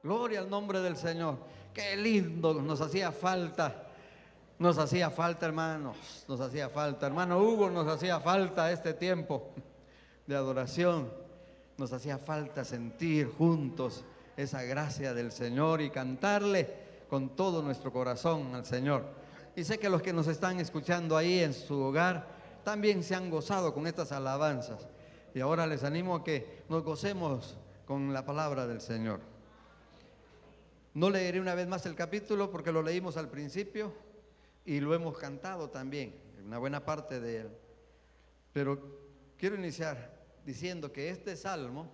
Gloria al nombre del Señor. Qué lindo, nos hacía falta, hermanos, nos hacía falta. Hermano Hugo, nos hacía falta este tiempo de adoración. Nos hacía falta sentir juntos esa gracia del Señor y cantarle con todo nuestro corazón al Señor. Y sé que los que nos están escuchando ahí en su hogar también se han gozado con estas alabanzas. Y ahora les animo a que nos gocemos con la palabra del Señor. No leeré una vez más el capítulo porque lo leímos al principio y lo hemos cantado también, una buena parte de él. Pero quiero iniciar diciendo que este salmo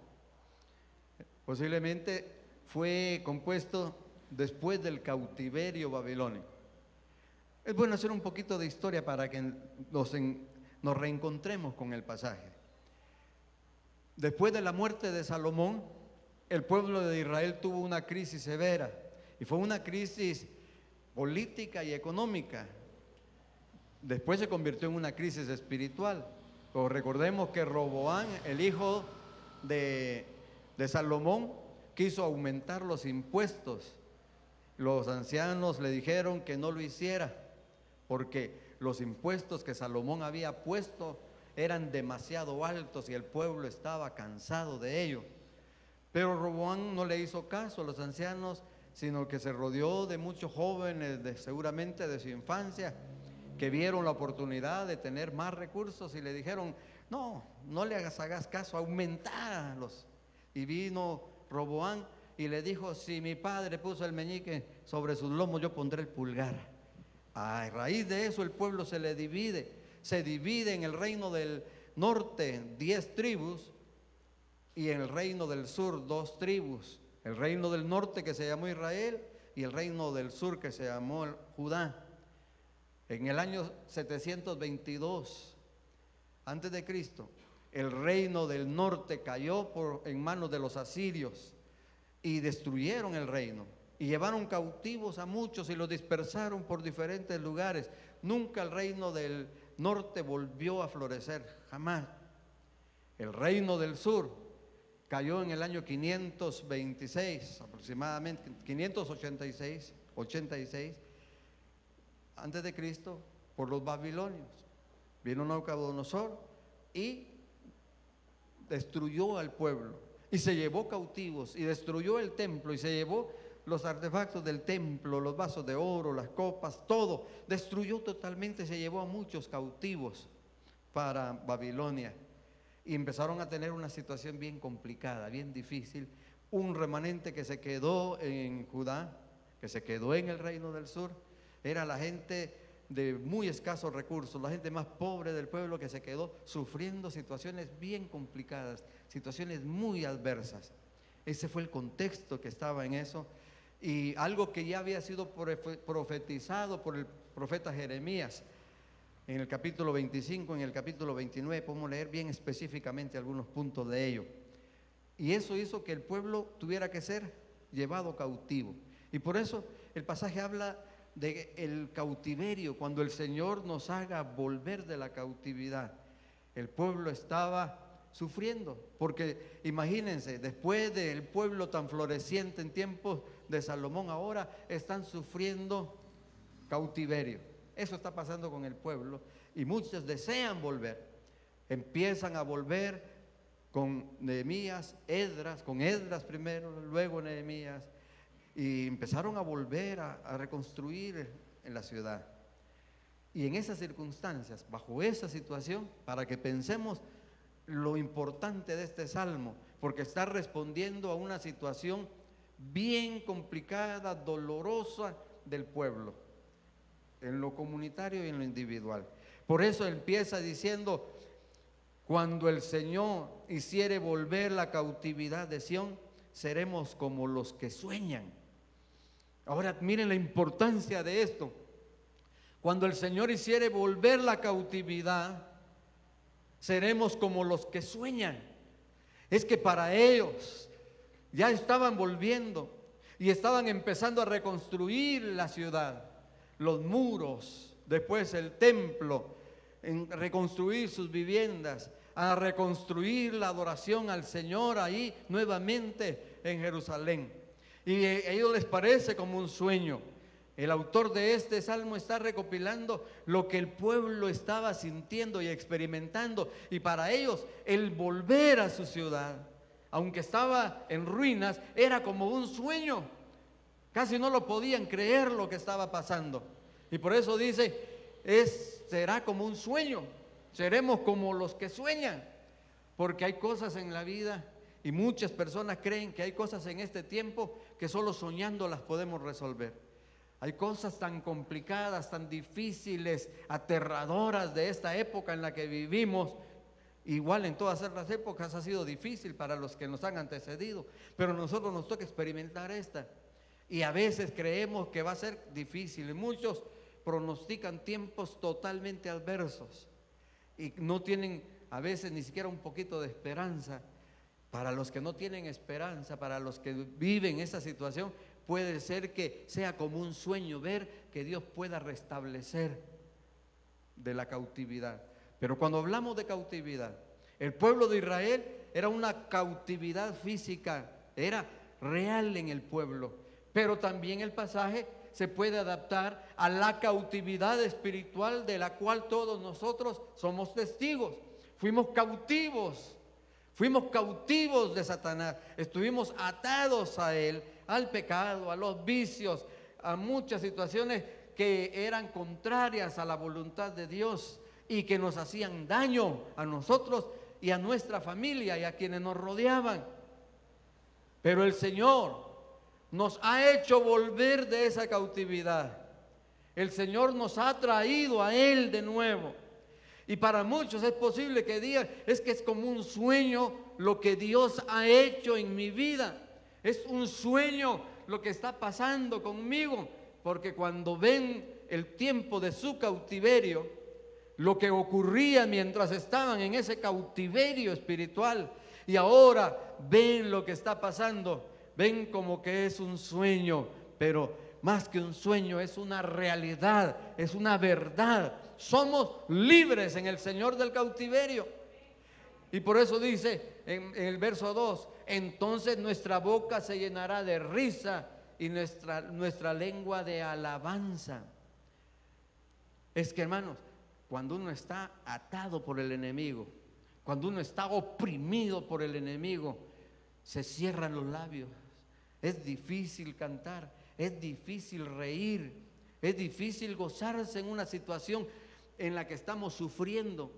posiblemente fue compuesto después del cautiverio babilónico. Es bueno hacer un poquito de historia para que nos reencontremos con el pasaje. Después de la muerte de Salomón, el pueblo de Israel tuvo una crisis severa y fue una crisis política y económica. Después se convirtió en una crisis espiritual. Pero recordemos que Roboam, el hijo de Salomón, quiso aumentar los impuestos. Los ancianos le dijeron que no lo hiciera porque los impuestos que Salomón había puesto eran demasiado altos y el pueblo estaba cansado de ello. Pero Roboam no le hizo caso a los ancianos, sino que se rodeó de muchos jóvenes, seguramente de su infancia, que vieron la oportunidad de tener más recursos y le dijeron: no le hagas caso, aumentalos. Y vino Roboam y le dijo: si mi padre puso el meñique sobre sus lomos, yo pondré el pulgar. A raíz de eso el pueblo se divide en el reino del norte 10 tribus y en el reino del sur 2 tribus. El reino del norte, que se llamó Israel, y el reino del sur, que se llamó Judá. En el año 722 antes de Cristo, el reino del norte cayó en manos de los asirios y destruyeron el reino y llevaron cautivos a muchos y los dispersaron por diferentes lugares. Nunca el reino del norte volvió a florecer, jamás. El reino del sur cayó en el año 526, aproximadamente 586 antes de Cristo, por los babilonios. Vino Nabucodonosor y destruyó al pueblo y se llevó cautivos y destruyó el templo y se llevó los artefactos del templo, los vasos de oro, las copas, todo. Destruyó totalmente, se llevó a muchos cautivos para Babilonia. Y empezaron a tener una situación bien complicada, bien difícil. Un remanente que se quedó en Judá, que se quedó en el reino del sur, era la gente de muy escasos recursos, la gente más pobre del pueblo, que se quedó sufriendo situaciones bien complicadas, situaciones muy adversas. Ese fue el contexto que estaba en eso. Y algo que ya había sido profetizado por el profeta Jeremías. En el capítulo 25, en el capítulo 29, podemos leer bien específicamente algunos puntos de ello. Y eso hizo que el pueblo tuviera que ser llevado cautivo. Y por eso el pasaje habla del cautiverio, cuando el Señor nos haga volver de la cautividad. El pueblo estaba sufriendo, porque imagínense, después del pueblo tan floreciente en tiempos de Salomón, ahora están sufriendo cautiverio. Eso está pasando con el pueblo y muchos desean volver. Empiezan a volver con Nehemías, con Esdras primero, luego Nehemías, y empezaron a volver a reconstruir en la ciudad. Y en esas circunstancias, bajo esa situación, para que pensemos lo importante de este salmo, porque está respondiendo a una situación bien complicada, dolorosa del pueblo, en lo comunitario y en lo individual. Por eso empieza diciendo: cuando el Señor hiciere volver la cautividad de Sión, seremos como los que sueñan. Ahora miren la importancia de esto. Cuando el Señor hiciere volver la cautividad, seremos como los que sueñan. Es que para ellos ya estaban volviendo y estaban empezando a reconstruir la ciudad, los muros, después el templo, en reconstruir sus viviendas, a reconstruir la adoración al Señor ahí nuevamente en Jerusalén. y a ellos les parece como un sueño. El autor de este salmo está recopilando lo que el pueblo estaba sintiendo y experimentando, y para ellos el volver a su ciudad, aunque estaba en ruinas, era como un sueño. Casi no lo podían creer lo que estaba pasando. Y por eso dice, será como un sueño, seremos como los que sueñan, porque hay cosas en la vida y muchas personas creen que hay cosas en este tiempo que solo soñando las podemos resolver. Hay cosas tan complicadas, tan difíciles, aterradoras de esta época en la que vivimos. Igual en todas las épocas ha sido difícil para los que nos han antecedido, pero a nosotros nos toca experimentar esta. Y a veces creemos que va a ser difícil. Muchos pronostican tiempos totalmente adversos y no tienen a veces ni siquiera un poquito de esperanza. Para los que no tienen esperanza, para los que viven esa situación, puede ser que sea como un sueño ver que Dios pueda restablecer de la cautividad. Pero cuando hablamos de cautividad, el pueblo de Israel era una cautividad física, era real en el pueblo, pero también el pasaje se puede adaptar a la cautividad espiritual de la cual todos nosotros somos testigos. Fuimos cautivos de Satanás, estuvimos atados a él, al pecado, a los vicios, a muchas situaciones que eran contrarias a la voluntad de Dios y que nos hacían daño a nosotros y a nuestra familia y a quienes nos rodeaban. Pero el Señor nos ha hecho volver de esa cautividad. El Señor nos ha traído a Él de nuevo. Y para muchos es posible que digan, es que es como un sueño lo que Dios ha hecho en mi vida. Es un sueño lo que está pasando conmigo. Porque cuando ven el tiempo de su cautiverio, lo que ocurría mientras estaban en ese cautiverio espiritual, y ahora ven lo que está pasando, ven como que es un sueño, pero más que un sueño es una realidad, es una verdad. Somos libres en el Señor del cautiverio. Y por eso dice en el verso 2, entonces nuestra boca se llenará de risa y nuestra lengua de alabanza. Es que, hermanos, cuando uno está atado por el enemigo, cuando uno está oprimido por el enemigo, se cierran los labios. Es difícil cantar, es difícil reír, es difícil gozarse en una situación en la que estamos sufriendo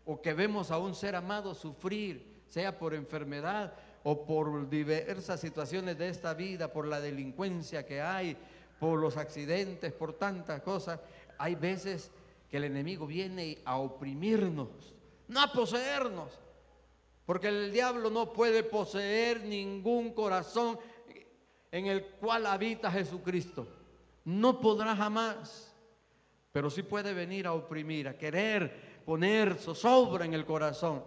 o que vemos a un ser amado sufrir, sea por enfermedad o por diversas situaciones de esta vida, por la delincuencia que hay, por los accidentes, por tantas cosas. Hay veces que el enemigo viene a oprimirnos, no a poseernos, porque el diablo no puede poseer ningún corazón en el cual habita Jesucristo. No podrá jamás, pero sí puede venir a oprimir, a querer poner zozobra en el corazón.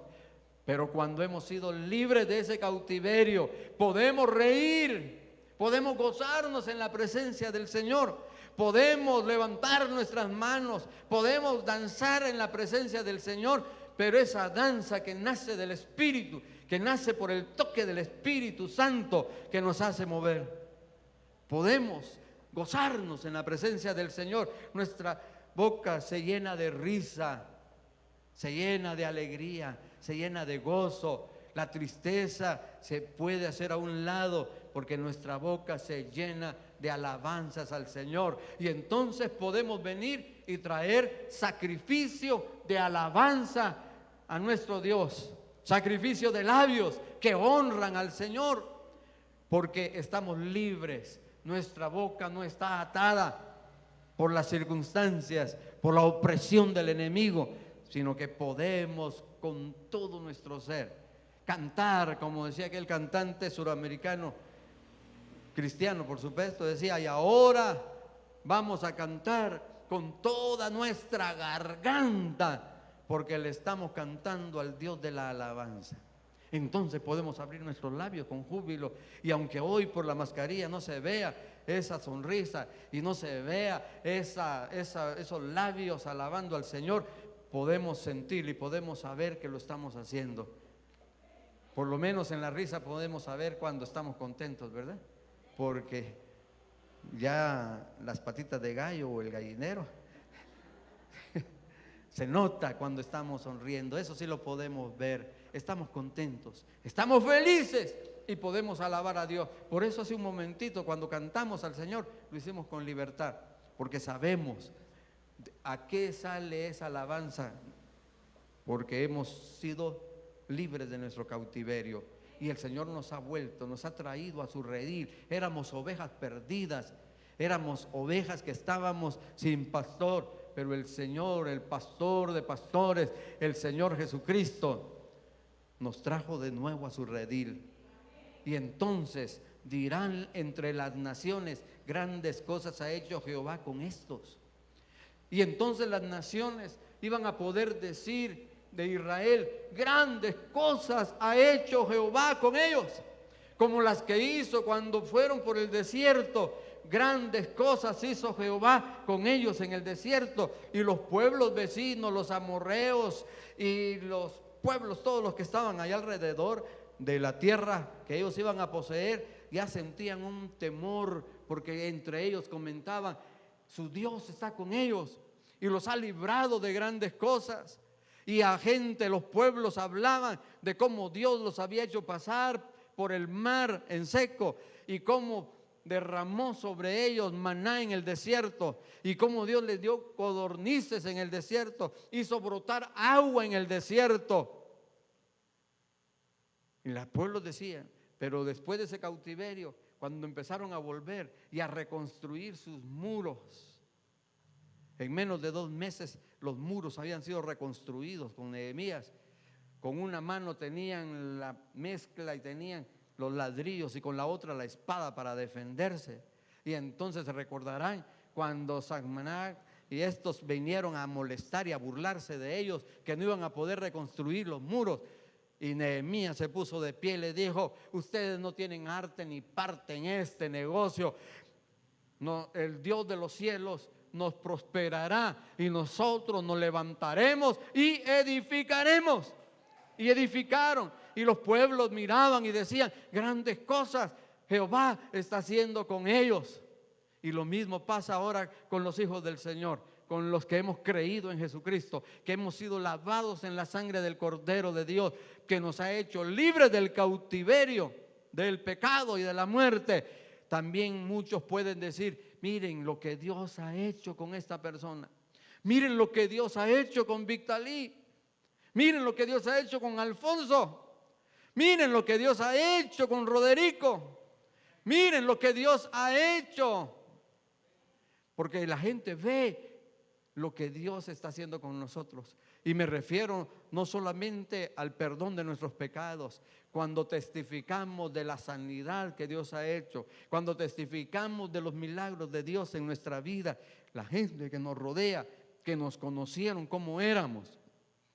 Pero cuando hemos sido libres de ese cautiverio, podemos reír, podemos gozarnos en la presencia del Señor, podemos levantar nuestras manos, podemos danzar en la presencia del Señor, pero esa danza que nace del Espíritu, que nace por el toque del Espíritu Santo que nos hace mover. Podemos gozarnos en la presencia del Señor. Nuestra boca se llena de risa, se llena de alegría, se llena de gozo. La tristeza se puede hacer a un lado porque nuestra boca se llena de alabanzas al Señor. Y entonces podemos venir y traer sacrificio de alabanza a nuestro Dios. Sacrificio de labios que honran al Señor, porque estamos libres. Nuestra boca no está atada por las circunstancias, por la opresión del enemigo, sino que podemos con todo nuestro ser cantar, como decía aquel cantante suramericano, cristiano por supuesto, decía, y ahora vamos a cantar con toda nuestra garganta, porque le estamos cantando al Dios de la alabanza. Entonces podemos abrir nuestros labios con júbilo, y aunque hoy por la mascarilla no se vea esa sonrisa y no se vea esos labios alabando al Señor, podemos sentir y podemos saber que lo estamos haciendo. Por lo menos en la risa podemos saber cuando estamos contentos, ¿verdad? porque ya las patitas de gallo o el gallinero se nota cuando estamos sonriendo. Eso sí lo podemos ver. Estamos contentos, estamos felices y podemos alabar a Dios. Por eso hace un momentito cuando cantamos al Señor lo hicimos con libertad, porque sabemos a qué sale esa alabanza, porque hemos sido libres de nuestro cautiverio y el Señor nos ha vuelto, nos ha traído a su redil. Éramos ovejas perdidas, éramos ovejas que estábamos sin pastor, pero el Señor, el pastor de pastores, el Señor Jesucristo, nos trajo de nuevo a su redil. Y entonces dirán entre las naciones: grandes cosas ha hecho Jehová con estos. Y entonces las naciones iban a poder decir de Israel: grandes cosas ha hecho Jehová con ellos, como las que hizo cuando fueron por el desierto. Grandes cosas hizo Jehová con ellos en el desierto. Y los pueblos vecinos, los amorreos y los pueblos, todos los que estaban allá alrededor de la tierra que ellos iban a poseer, ya sentían un temor, porque entre ellos comentaban: su Dios está con ellos y los ha librado de grandes cosas. Y a gente, los pueblos hablaban de cómo Dios los había hecho pasar por el mar en seco, y cómo derramó sobre ellos maná en el desierto, y cómo Dios les dio codornices en el desierto, hizo brotar agua en el desierto. Y los pueblos decían, pero después de ese cautiverio, cuando empezaron a volver y a reconstruir sus muros, en menos de 2 meses los muros habían sido reconstruidos con Nehemías. Con una mano tenían la mezcla y tenían los ladrillos, y con la otra la espada para defenderse. Y entonces se recordarán cuando Sanmanac y estos vinieron a molestar y a burlarse de ellos, que no iban a poder reconstruir los muros. Y Nehemías se puso de pie y le dijo: ustedes no tienen arte ni parte en este negocio. No, el Dios de los cielos nos prosperará y nosotros nos levantaremos y edificaremos. Y edificaron, y los pueblos miraban y decían: grandes cosas Jehová está haciendo con ellos. Y lo mismo pasa ahora con los hijos del Señor, con los que hemos creído en Jesucristo, que hemos sido lavados en la sangre del Cordero de Dios, que nos ha hecho libres del cautiverio, del pecado y de la muerte. También muchos pueden decir: miren lo que Dios ha hecho con esta persona, miren lo que Dios ha hecho con Victalí, miren lo que Dios ha hecho con Alfonso, miren lo que Dios ha hecho con Roderico, miren lo que Dios ha hecho. Porque la gente ve lo que Dios está haciendo con nosotros. Y me refiero no solamente al perdón de nuestros pecados, cuando testificamos de la sanidad que Dios ha hecho, cuando testificamos de los milagros de Dios en nuestra vida, la gente que nos rodea, que nos conocieron cómo éramos,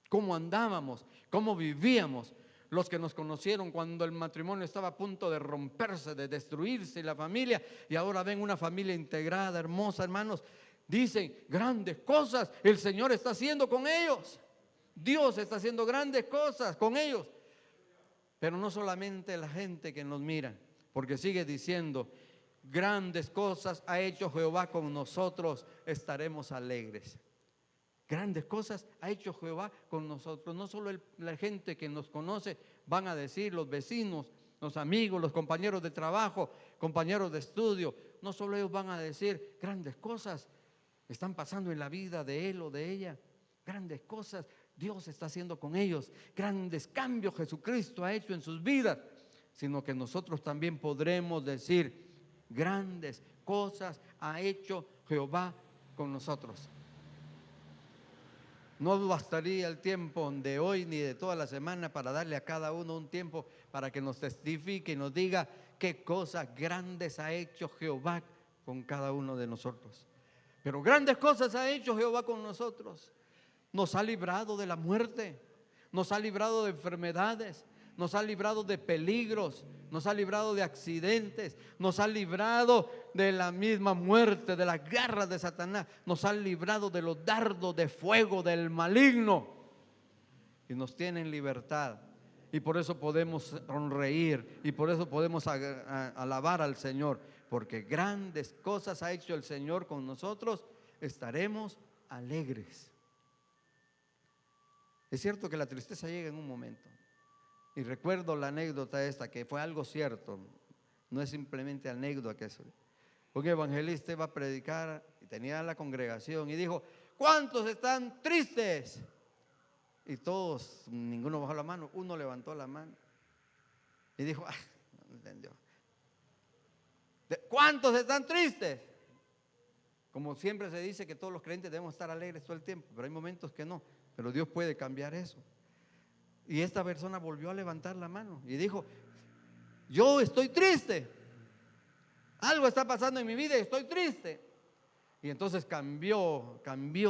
cómo andábamos, cómo vivíamos. Los que nos conocieron cuando el matrimonio estaba a punto de romperse, de destruirse, y la familia, y ahora ven una familia integrada, hermosa, hermanos. Dicen: grandes cosas el Señor está haciendo con ellos. Dios está haciendo grandes cosas con ellos. Pero no solamente la gente que nos mira, porque sigue diciendo: grandes cosas ha hecho Jehová con nosotros, estaremos alegres. Grandes cosas ha hecho Jehová con nosotros. No solo la gente que nos conoce van a decir, los vecinos, los amigos, los compañeros de trabajo, compañeros de estudio, no solo ellos van a decir: grandes cosas están pasando en la vida de él o de ella, grandes cosas Dios está haciendo con ellos, grandes cambios Jesucristo ha hecho en sus vidas, sino que nosotros también podremos decir: grandes cosas ha hecho Jehová con nosotros. No bastaría el tiempo de hoy ni de toda la semana para darle a cada uno un tiempo para que nos testifique y nos diga qué cosas grandes ha hecho Jehová con cada uno de nosotros. Pero grandes cosas ha hecho Jehová con nosotros. Nos ha librado de la muerte, nos ha librado de enfermedades, nos ha librado de peligros, nos ha librado de accidentes, nos ha librado de la misma muerte, de las garras de Satanás, nos ha librado de los dardos de fuego del maligno, y nos tiene en libertad. y por eso podemos sonreír y por eso podemos alabar al Señor, porque grandes cosas ha hecho el Señor con nosotros, estaremos alegres. Es cierto que la tristeza llega en un momento, y recuerdo la anécdota esta, que fue algo cierto, no es simplemente anécdota. Que un evangelista iba a predicar y tenía la congregación y dijo: ¿cuántos están tristes? Y todos, ninguno bajó la mano, uno levantó la mano y dijo: ¡ay! No entendió. ¿Cuántos están tristes? Como siempre se dice que todos los creyentes debemos estar alegres todo el tiempo, pero hay momentos que no, pero Dios puede cambiar eso. Y esta persona volvió a levantar la mano y dijo: yo estoy triste, algo está pasando en mi vida y estoy triste. Y entonces cambió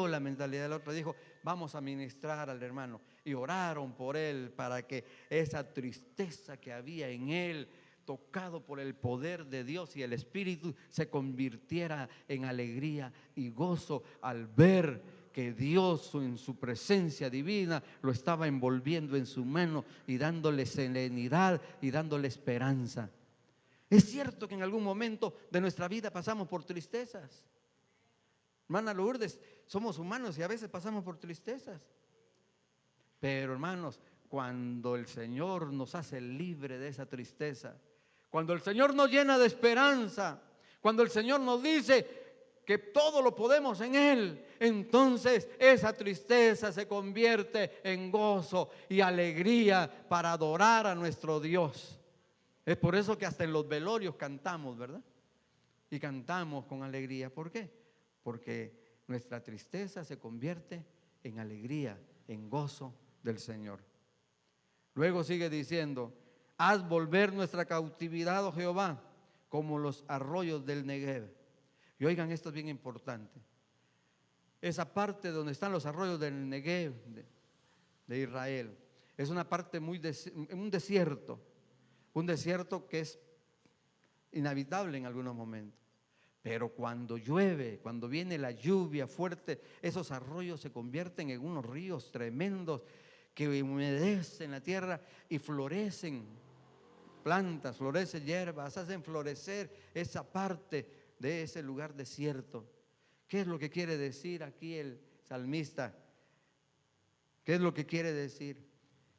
la mentalidad del otro. Dijo: vamos a ministrar al hermano. Y oraron por él para que esa tristeza que había en él, tocado por el poder de Dios y el Espíritu, se convirtiera en alegría y gozo al ver que Dios en su presencia divina lo estaba envolviendo en su mano y dándole serenidad y dándole esperanza. Es cierto que en algún momento de nuestra vida pasamos por tristezas. Hermana Lourdes, somos humanos y a veces pasamos por tristezas. Pero hermanos, cuando el Señor nos hace libre de esa tristeza, cuando el Señor nos llena de esperanza, cuando el Señor nos dice que todo lo podemos en Él, entonces esa tristeza se convierte en gozo y alegría para adorar a nuestro Dios. Es por eso que hasta en los velorios cantamos, ¿verdad? Y cantamos con alegría. ¿Por qué? Porque nuestra tristeza se convierte en alegría, en gozo del Señor. Luego sigue diciendo: haz volver nuestra cautividad, oh Jehová, como los arroyos del Negev. Y oigan, esto es bien importante. Esa parte donde están los arroyos del Negev de Israel es una parte un desierto que es inhabitable en algunos momentos. Pero cuando llueve, cuando viene la lluvia fuerte, esos arroyos se convierten en unos ríos tremendos que humedecen la tierra y florecen plantas, florecen hierbas, hacen florecer esa parte de ese lugar desierto. ¿Qué es lo que quiere decir aquí el salmista? ¿Qué es lo que quiere decir?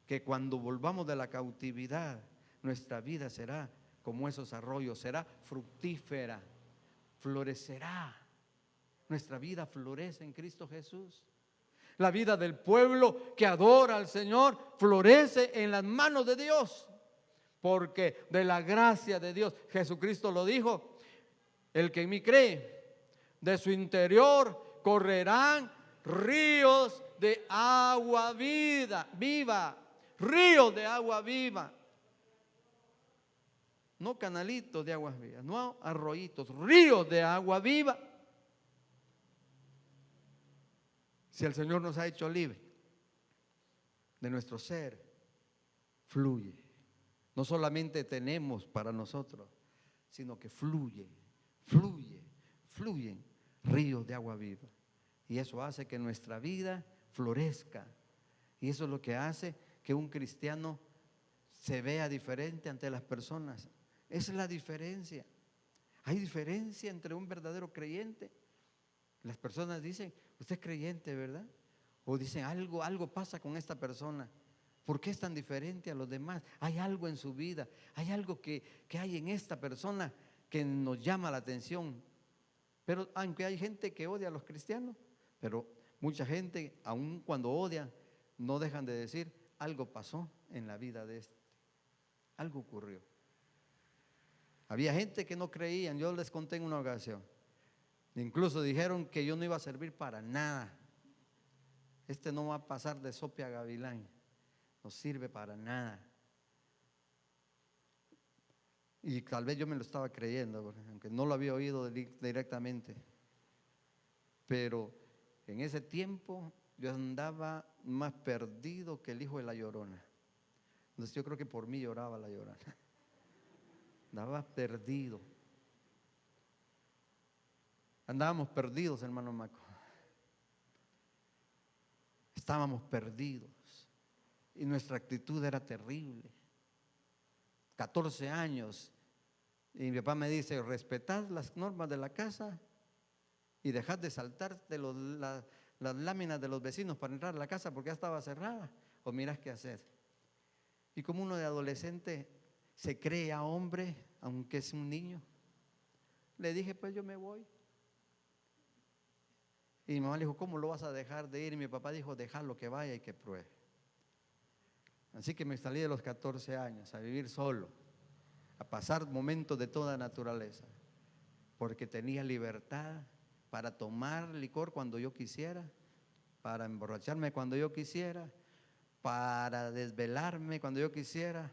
Que cuando volvamos de la cautividad, nuestra vida será como esos arroyos, será fructífera, florecerá. Nuestra vida florece en Cristo Jesús. La vida del pueblo que adora al Señor florece en las manos de Dios, porque de la gracia de Dios, Jesucristo lo dijo: el que en mí cree, de su interior correrán ríos de agua viva, ríos de agua viva. No canalitos de aguas vivas, no arroyitos, ríos de agua viva. Si el Señor nos ha hecho libre de nuestro ser, fluye. No solamente tenemos para nosotros, sino que fluyen ríos de agua viva. Y eso hace que nuestra vida florezca. Y eso es lo que hace que un cristiano se vea diferente ante las personas. Esa es la diferencia. Hay diferencia entre un verdadero creyente. Las personas dicen: usted es creyente, ¿verdad? O dicen: algo pasa con esta persona. ¿Por qué es tan diferente a los demás? Hay algo en su vida, hay algo que hay en esta persona que nos llama la atención. Pero aunque hay gente que odia a los cristianos, pero mucha gente, aun cuando odia, no dejan de decir: algo pasó en la vida de este, algo ocurrió. Había gente que no creían, yo les conté en una ocasión, incluso dijeron que yo no iba a servir para nada. Este no va a pasar de sope a gavilán, no sirve para nada. Y tal vez yo me lo estaba creyendo, aunque no lo había oído directamente. Pero en ese tiempo yo andaba más perdido que el hijo de la Llorona. Entonces yo creo que por mí lloraba la Llorona. Andaba perdido. Andábamos perdidos, hermano Maco. Estábamos perdidos. y nuestra actitud era terrible. 14 años, y mi papá me dice: respetad las normas de la casa y dejad de saltarte las láminas de los vecinos para entrar a la casa porque ya estaba cerrada, o mirás qué hacer. Y como uno de adolescente se cree a hombre, aunque es un niño, le dije: pues yo me voy. Y mi mamá le dijo: ¿cómo lo vas a dejar de ir? Y mi papá dijo: déjalo que vaya y que pruebe. Así que me salí de los 14 años a vivir solo, a pasar momentos de toda naturaleza, porque tenía libertad para tomar licor cuando yo quisiera, para emborracharme cuando yo quisiera, para desvelarme cuando yo quisiera,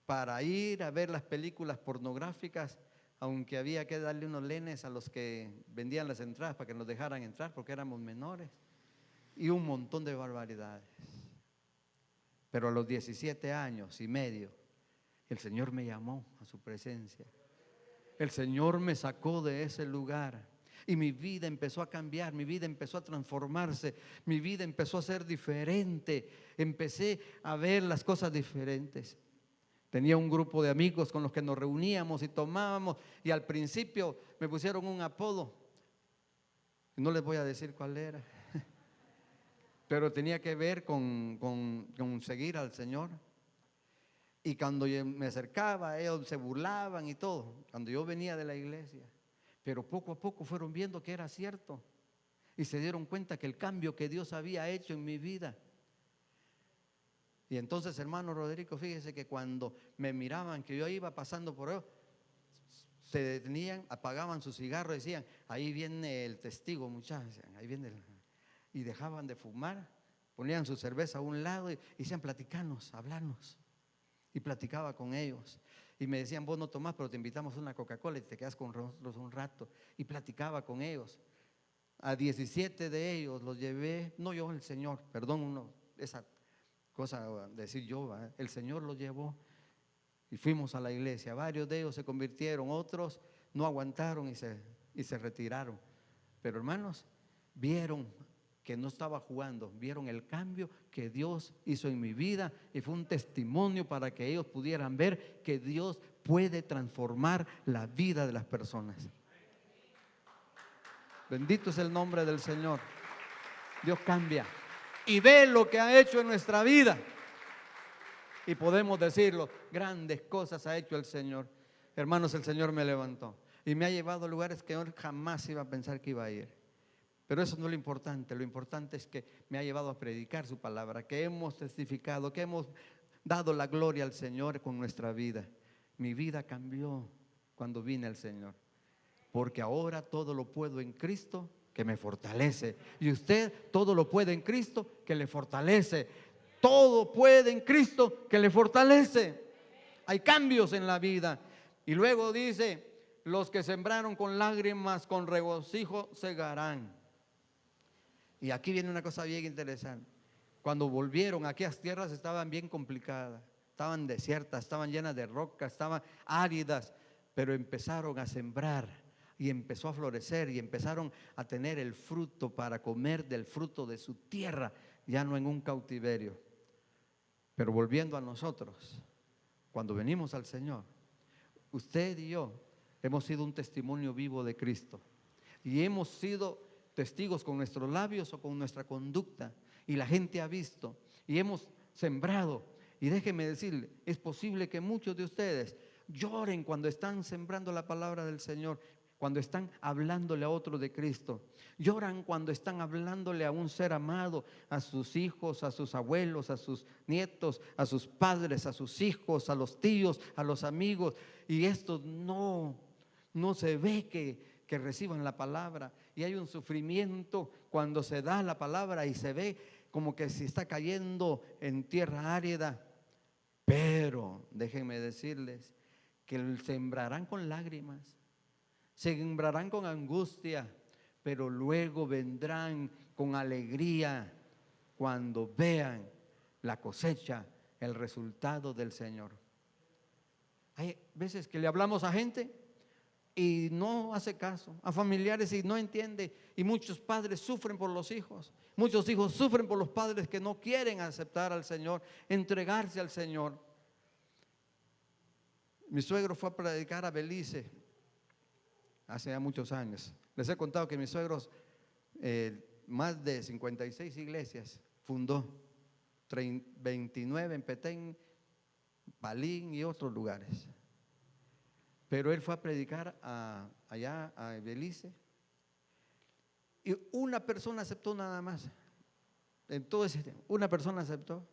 para ir a ver las películas pornográficas, aunque había que darle unos lenes a los que vendían las entradas para que nos dejaran entrar porque éramos menores, y un montón de barbaridades. Pero a los 17 años y medio, el Señor me llamó a su presencia. El Señor me sacó de ese lugar y mi vida empezó a cambiar, mi vida empezó a transformarse, mi vida empezó a ser diferente. Empecé a ver las cosas diferentes. Tenía un grupo de amigos con los que nos reuníamos y tomábamos, y al principio me pusieron un apodo. No les voy a decir cuál era, pero tenía que ver con seguir al Señor. Y cuando yo me acercaba, ellos se burlaban y todo, cuando yo venía de la iglesia. Pero poco a poco fueron viendo que era cierto y se dieron cuenta que el cambio que Dios había hecho en mi vida. Y entonces, hermano Rodrigo, fíjese que cuando me miraban que yo iba pasando por ellos, se detenían, apagaban su cigarro y decían: ahí viene el testigo, muchachos, ahí viene y dejaban de fumar, ponían su cerveza a un lado y decían: platicanos, hablarnos. Y platicaba con ellos y me decían: vos no tomás, pero te invitamos a una Coca-Cola y te quedas con nosotros un rato. Y platicaba con ellos. A 17 de ellos los llevé, no yo, el Señor, perdón, esa cosa de decir yo, ¿verdad? El Señor los llevó y fuimos a la iglesia. Varios de ellos se convirtieron, otros no aguantaron y se retiraron. Pero hermanos, vieron que no estaba jugando, vieron el cambio que Dios hizo en mi vida y fue un testimonio para que ellos pudieran ver que Dios puede transformar la vida de las personas. Bendito es el nombre del Señor. Dios cambia y ve lo que ha hecho en nuestra vida y podemos decirlo: grandes cosas ha hecho el Señor. Hermanos, el Señor me levantó y me ha llevado a lugares que yo jamás iba a pensar que iba a ir. Pero eso no es lo importante es que me ha llevado a predicar su palabra, que hemos testificado, que hemos dado la gloria al Señor con nuestra vida. Mi vida cambió cuando vine al Señor, porque ahora todo lo puedo en Cristo que me fortalece. Y usted todo lo puede en Cristo que le fortalece. Todo puede en Cristo que le fortalece. Hay cambios en la vida. Y luego dice: los que sembraron con lágrimas, con regocijo segarán. Y aquí viene una cosa bien interesante. Cuando volvieron, aquellas tierras estaban bien complicadas, estaban desiertas, estaban llenas de rocas, estaban áridas, pero empezaron a sembrar y empezó a florecer y empezaron a tener el fruto para comer del fruto de su tierra, ya no en un cautiverio. Pero volviendo a nosotros, cuando venimos al Señor, usted y yo hemos sido un testimonio vivo de Cristo y hemos sido testigos con nuestros labios o con nuestra conducta, y la gente ha visto y hemos sembrado. Y déjeme decirle, es posible que muchos de ustedes lloren cuando están sembrando la palabra del Señor, cuando están hablándole a otro de Cristo. Lloran cuando están hablándole a un ser amado, a sus hijos, a sus abuelos, a sus nietos, a sus padres, a sus hijos, a los tíos, a los amigos, y estos no se ve que reciban la palabra, y hay un sufrimiento cuando se da la palabra y se ve como que se está cayendo en tierra árida. Pero déjenme decirles que sembrarán con lágrimas, sembrarán con angustia, pero luego vendrán con alegría cuando vean la cosecha, el resultado del Señor. Hay veces que le hablamos a gente y no hace caso, a familiares y no entiende, y muchos padres sufren por los hijos, muchos hijos sufren por los padres que no quieren aceptar al Señor, entregarse al Señor. Mi suegro fue a predicar a Belice hace ya muchos años. Les he contado que mis suegros más de 56 iglesias fundó, 29 en Petén, Balín y otros lugares. Pero él fue a predicar allá a Belice y una persona aceptó nada más. En todo ese tiempo, una persona aceptó,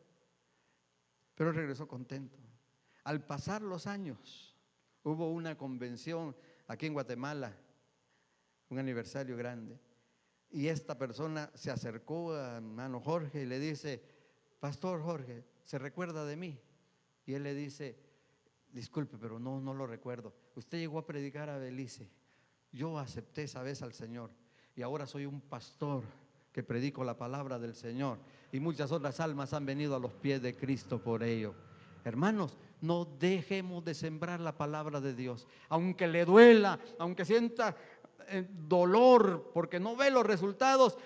pero regresó contento. Al pasar los años, hubo una convención aquí en Guatemala, un aniversario grande, y esta persona se acercó a hermano Jorge y le dice: Pastor Jorge, ¿se recuerda de mí? Y él le dice: disculpe, pero no lo recuerdo. Usted llegó a predicar a Belice. Yo acepté esa vez al Señor y ahora soy un pastor que predico la palabra del Señor, y muchas otras almas han venido a los pies de Cristo por ello. Hermanos, no dejemos de sembrar la palabra de Dios, aunque le duela, aunque sienta dolor porque no ve los resultados.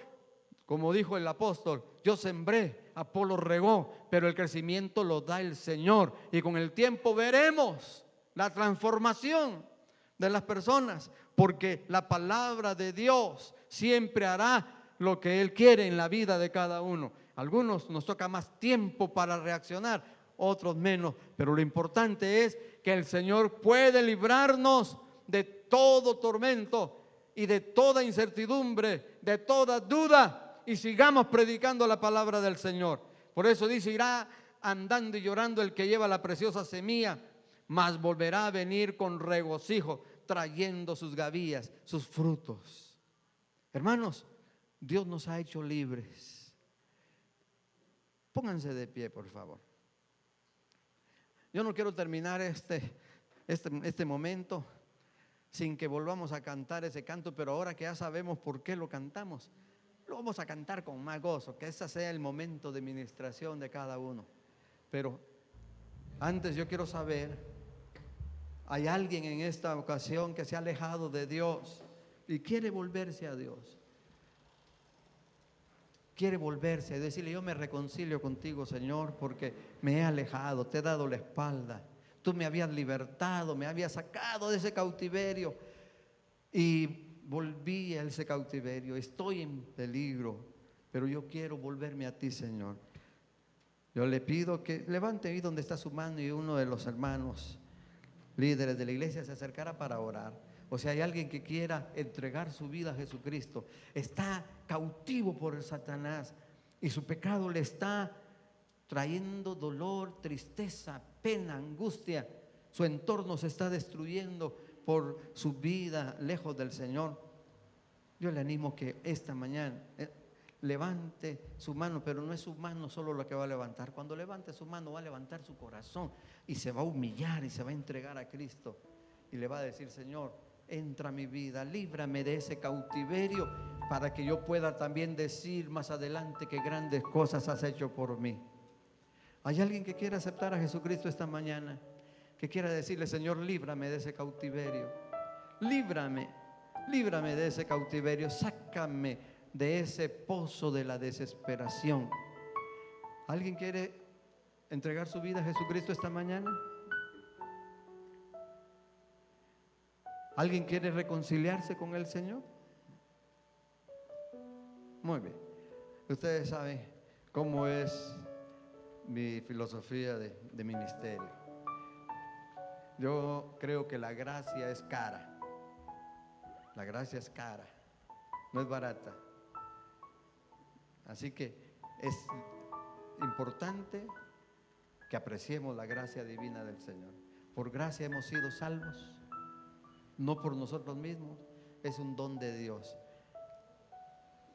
Como dijo el apóstol: yo sembré, Apolo regó, pero el crecimiento lo da el Señor, y con el tiempo veremos la transformación de las personas, porque la palabra de Dios siempre hará lo que Él quiere en la vida de cada uno. Algunos nos toca más tiempo para reaccionar, otros menos, pero lo importante es que el Señor puede librarnos de todo tormento y de toda incertidumbre, de toda duda, y sigamos predicando la palabra del Señor. Por eso dice: irá andando y llorando el que lleva la preciosa semilla, mas volverá a venir con regocijo, trayendo sus gavillas, sus frutos. Hermanos, Dios nos ha hecho libres. Pónganse de pie, por favor. Yo no quiero terminar este momento sin que volvamos a cantar ese canto, pero ahora que ya sabemos por qué lo cantamos, lo vamos a cantar con más gozo, que ese sea el momento de ministración de cada uno. Pero antes yo quiero saber, ¿hay alguien en esta ocasión que se ha alejado de Dios y quiere volverse a Dios? Quiere volverse y decirle: yo me reconcilio contigo, Señor, porque me he alejado, te he dado la espalda. Tú me habías libertado, me habías sacado de ese cautiverio y volví a ese cautiverio. Estoy en peligro, pero yo quiero volverme a ti, Señor. Yo le pido que levante ahí donde está su mano, y uno de los hermanos líderes de la iglesia se acercará para orar. O sea, hay alguien que quiera entregar su vida a Jesucristo, está cautivo por el Satanás y su pecado le está trayendo dolor, tristeza, pena, angustia. Su entorno se está destruyendo por su vida lejos del Señor. Yo le animo que esta mañana levante su mano, pero no es su mano solo la que va a levantar. Cuando levante su mano, va a levantar su corazón y se va a humillar y se va a entregar a Cristo y le va a decir: Señor, entra a mi vida, líbrame de ese cautiverio, para que yo pueda también decir más adelante que grandes cosas has hecho por mí. ¿Hay alguien que quiera aceptar a Jesucristo esta mañana? Que quiera decirle: Señor, líbrame de ese cautiverio, líbrame de ese cautiverio, sácame de ese pozo de la desesperación. ¿Alguien quiere entregar su vida a Jesucristo esta mañana? ¿Alguien quiere reconciliarse con el Señor? Muy bien. Ustedes saben cómo es mi filosofía de ministerio. Yo creo que la gracia es cara. La gracia es cara, no es barata. Así que es importante que apreciemos la gracia divina del Señor. Por gracia hemos sido salvos, no por nosotros mismos, es un don de Dios.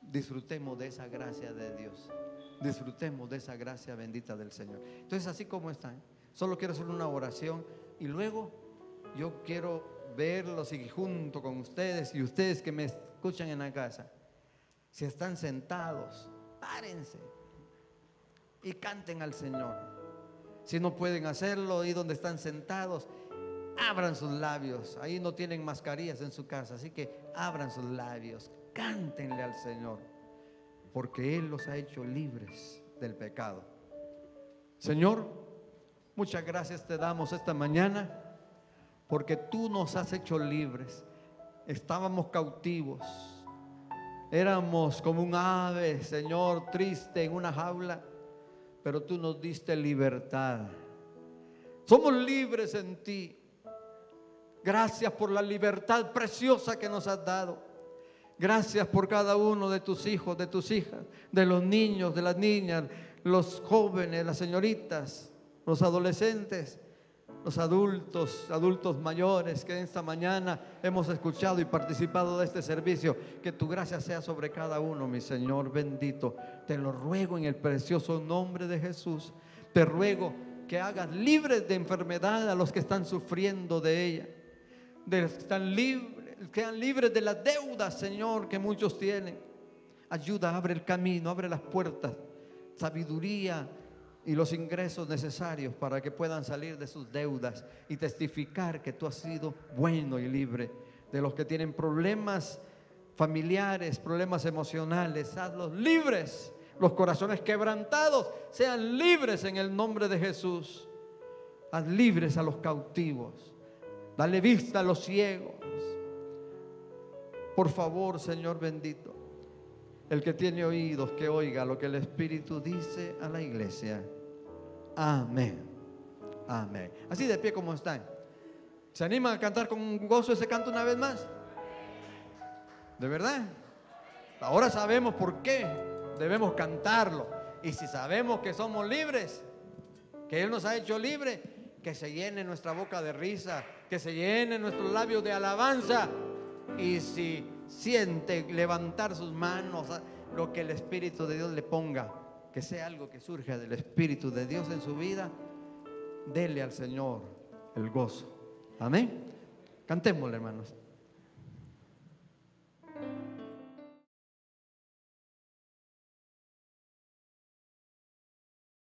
Disfrutemos de esa gracia de Dios, disfrutemos de esa gracia bendita del Señor. Entonces, así como están, solo quiero hacer una oración y luego yo quiero verlos y junto con ustedes y ustedes que me escuchan en la casa, si están sentados, párense y canten al Señor. Si no pueden hacerlo, ahí donde están sentados, Abran sus labios. Ahí no tienen mascarillas en su casa, así que abran sus labios. Cántenle al Señor, porque Él los ha hecho libres del pecado. Señor, muchas gracias te damos esta mañana, porque tú nos has hecho libres. Estábamos cautivos, éramos como un ave, Señor, triste en una jaula, pero tú nos diste libertad. Somos libres en ti. Gracias por la libertad preciosa que nos has dado. Gracias por cada uno de tus hijos, de tus hijas, de los niños, de las niñas, los jóvenes, las señoritas, los adolescentes, los adultos mayores que esta mañana hemos escuchado y participado de este servicio. Que tu gracia sea sobre cada uno, mi Señor bendito. Te lo ruego en el precioso nombre de Jesús. Te ruego que hagas libres de enfermedad a los que están sufriendo de ella, quedan libres de las deudas, Señor, que muchos tienen. Ayuda, abre el camino, abre las puertas, sabiduría y los ingresos necesarios para que puedan salir de sus deudas y testificar que tú has sido bueno y libre. De los que tienen problemas familiares, problemas emocionales, hazlos libres. Los corazones quebrantados sean libres en el nombre de Jesús. Haz libres a los cautivos. Dale vista a los ciegos. Por favor, Señor bendito, el que tiene oídos, que oiga lo que el Espíritu dice a la iglesia. Amén. Amén. Así de pie como están. ¿Se animan a cantar con gozo ese canto una vez más? ¿De verdad? Ahora sabemos por qué debemos cantarlo. Y si sabemos que somos libres, que Él nos ha hecho libres, que se llene nuestra boca de risa, que se llene nuestros labios de alabanza. Y si siente levantar sus manos, lo que el Espíritu de Dios le ponga, que sea algo que surja del Espíritu de Dios en su vida, dele al Señor el gozo. Amén. Cantémosle, hermanos.